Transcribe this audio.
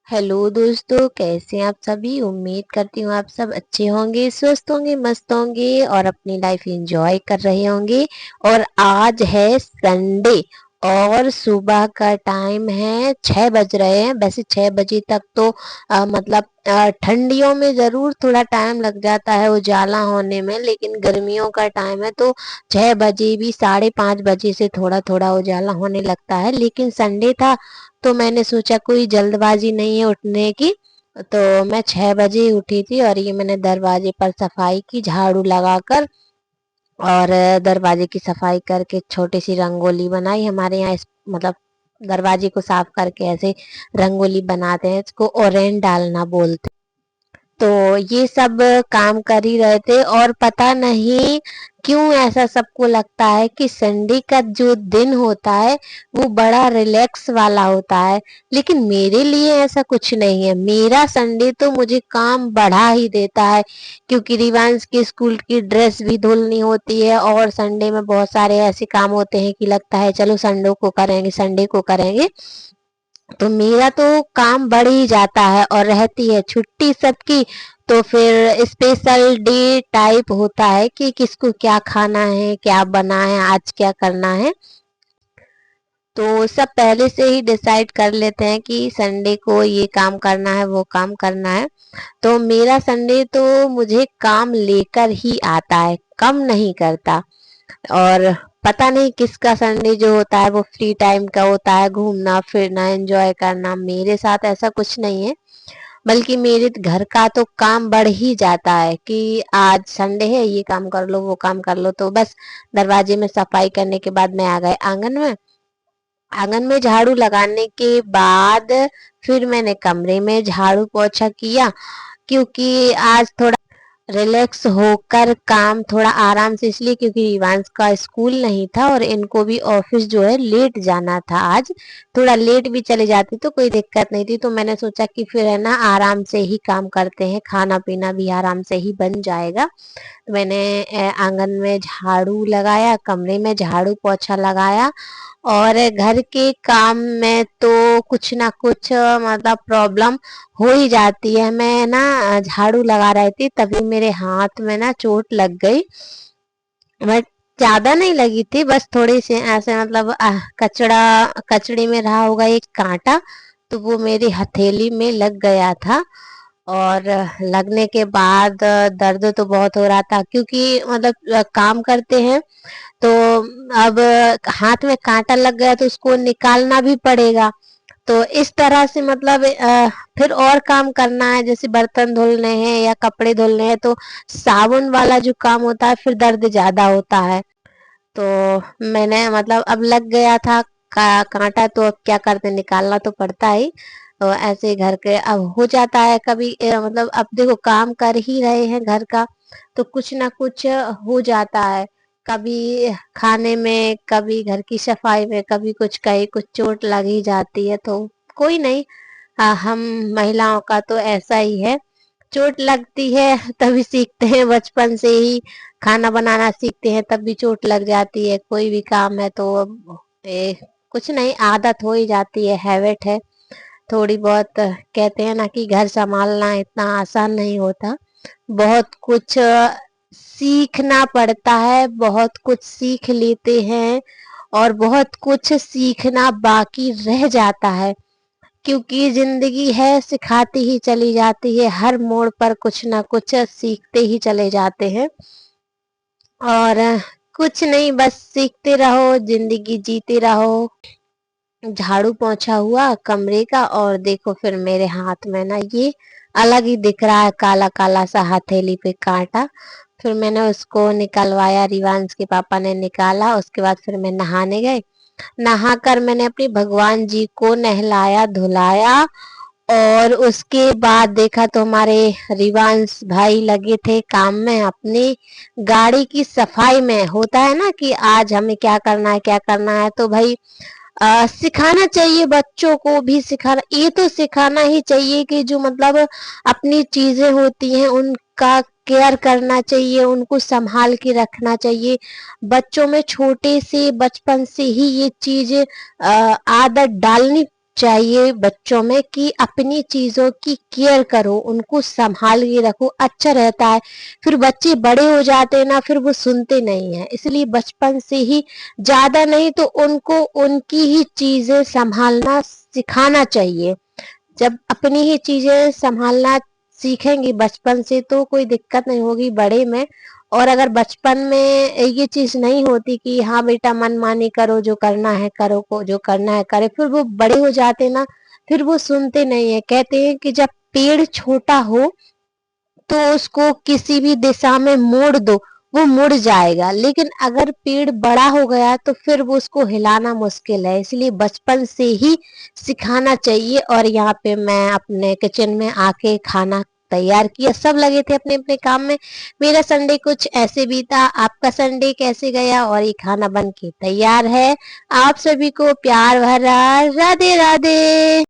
Hello दोस्तों, कैसे हैं आप सभी। उम्मीद करती हूँ आप सब अच्छे होंगे, स्वस्थ होंगे, मस्त होंगे और अपनी लाइफ एंजॉय कर रहे होंगे। और आज है संडे और सुबह का टाइम है 6 बज रहे हैं। वैसे 6 बजे तक तो मतलब ठंडियों में जरूर थोड़ा टाइम लग जाता है उजाला होने में, लेकिन गर्मियों का टाइम है तो 6 बजे भी 5:30 बजे से थोड़ा थोड़ा उजाला होने लगता है। लेकिन संडे था तो मैंने सोचा कोई जल्दबाजी नहीं है उठने की, तो मैं 6 बजे ही उठी थी। और ये मैंने दरवाजे पर सफाई की झाड़ू लगाकर, और दरवाजे की सफाई करके छोटी सी रंगोली बनाई। हमारे यहाँ मतलब दरवाजे को साफ करके ऐसे रंगोली बनाते हैं, इसको ओरेंड डालना बोलते हैं। तो ये सब काम कर ही रहे थे, और पता नहीं क्यों ऐसा सबको लगता है कि संडे का जो दिन होता है वो बड़ा रिलैक्स वाला होता है। लेकिन मेरे लिए ऐसा कुछ नहीं है। मेरा संडे तो मुझे काम बढ़ा ही देता है, क्योंकि रिवांश के स्कूल की ड्रेस भी धुलनी होती है, और संडे में बहुत सारे ऐसे काम होते हैं कि लगता है चलो संडे को करेंगे, संडे को करेंगे। तो मेरा तो काम बढ़ ही जाता है, और रहती है छुट्टी सबकी तो फिर स्पेशल डे टाइप होता है कि किसको क्या खाना है, क्या बना है, आज क्या करना है। तो सब पहले से ही डिसाइड कर लेते हैं कि संडे को ये काम करना है, वो काम करना है। तो मेरा संडे तो मुझे काम लेकर ही आता है, कम नहीं करता। और पता नहीं किसका संडे जो होता है वो फ्री टाइम का होता है, घूमना फिरना एंजॉय करना। मेरे साथ ऐसा कुछ नहीं है, बल्कि मेरे घर का तो काम बढ़ ही जाता है कि आज संडे है, ये काम कर लो, वो काम कर लो। तो बस दरवाजे में सफाई करने के बाद मैं आ गए आंगन में। आंगन में झाड़ू लगाने के बाद फिर मैंने कमरे में झाड़ू पोछा किया, क्योंकि आज थोड़ा रिलैक्स होकर काम थोड़ा आराम से, इसलिए क्योंकि रिवांश का स्कूल नहीं था और इनको भी ऑफिस जो है लेट जाना था। आज थोड़ा लेट भी चले जाती तो कोई दिक्कत नहीं थी, तो मैंने सोचा कि फिर है ना आराम से ही काम करते हैं, खाना पीना भी आराम से ही बन जाएगा। तो मैंने आंगन में झाड़ू लगाया, कमरे में झाड़ू पोछा लगाया। और घर के काम में तो कुछ ना कुछ मतलब प्रॉब्लम हो ही जाती है। मैं ना झाड़ू लगा रही थी, तभी मेरे हाथ में ना चोट लग गई। बट ज्यादा नहीं लगी थी, बस थोड़ी सी ऐसे मतलब कचड़ी में रहा होगा एक कांटा, तो वो मेरी हथेली में लग गया था। और लगने के बाद दर्द तो बहुत हो रहा था, क्योंकि मतलब काम करते हैं तो अब हाथ में कांटा लग गया तो उसको निकालना भी पड़ेगा। तो इस तरह से मतलब फिर और काम करना है, जैसे बर्तन धुलने हैं या कपड़े धुलने हैं, तो साबुन वाला जो काम होता है फिर दर्द ज्यादा होता है। तो मैंने मतलब अब लग गया था कांटा, तो अब क्या करते, निकालना तो पड़ता ही। तो ऐसे ही घर के अब हो जाता है कभी मतलब अब देखो काम कर ही रहे हैं घर का, तो कुछ ना कुछ हो जाता है। कभी खाने में, कभी घर की सफाई में, कभी कुछ कहीं कुछ चोट लग ही जाती है। तो कोई नहीं, हम महिलाओं का तो ऐसा ही है, चोट लगती है तभी सीखते हैं, बचपन से ही खाना बनाना सीखते हैं तब भी चोट लग जाती है। कोई भी काम है तो कुछ नहीं, आदत हो ही जाती है, हैबिट है थोड़ी बहुत। कहते हैं ना कि घर संभालना इतना आसान नहीं होता, बहुत कुछ सीखना पड़ता है, बहुत कुछ सीख लेते हैं और बहुत कुछ सीखना बाकी रह जाता है, क्योंकि जिंदगी है सिखाती ही चली जाती है, हर मोड़ पर कुछ ना कुछ सीखते ही चले जाते हैं। और कुछ नहीं, बस सीखते रहो, जिंदगी जीते रहो। झाड़ू पोंछा हुआ कमरे का, और देखो फिर मेरे हाथ में ना ये अलग ही दिख रहा है, काला काला सा हथेली पे कांटा। फिर मैंने उसको निकलवाया, रिवांश के पापा ने निकाला। उसके बाद फिर मैं नहाने गए। नहाकर मैंने अपने भगवान जी को नहलाया धुलाया, और उसके बाद देखा तो हमारे रिवांश भाई लगे थे काम में, अपनी गाड़ी की सफाई में। होता है ना कि आज हमें क्या करना है, क्या करना है, तो भाई सिखाना चाहिए, बच्चों को भी सिखाना, ये तो सिखाना ही चाहिए कि जो मतलब अपनी चीजें होती हैं उनका केयर करना चाहिए, उनको संभाल के रखना चाहिए। बच्चों में छोटे से बचपन से ही ये चीज आदत डालनी चाहिए बच्चों में कि अपनी चीजों की केयर करो, उनको संभाल के रखो, अच्छा रहता है। फिर बच्चे बड़े हो जाते हैं ना, फिर वो सुनते नहीं है, इसलिए बचपन से ही ज्यादा नहीं तो उनको उनकी ही चीजें संभालना सिखाना चाहिए। जब अपनी ही चीजें संभालना सीखेंगी बचपन से तो कोई दिक्कत नहीं होगी बड़े में। और अगर बचपन में ये चीज नहीं होती कि हाँ बेटा मनमानी करो, जो करना है करो, को जो करना है करे, फिर वो बड़े हो जाते ना, फिर वो सुनते नहीं है। कहते हैं कि जब पेड़ छोटा हो तो उसको किसी भी दिशा में मोड़ दो, वो मुड़ जाएगा, लेकिन अगर पेड़ बड़ा हो गया तो फिर वो उसको हिलाना मुश्किल है, इसलिए बचपन से ही सिखाना चाहिए। और यहाँ पे मैं अपने किचन में आके खाना तैयार किया, सब लगे थे अपने अपने काम में। मेरा संडे कुछ ऐसे बीता, आपका संडे कैसे गया? और ये खाना बन के तैयार है। आप सभी को प्यार भरा राधे राधे।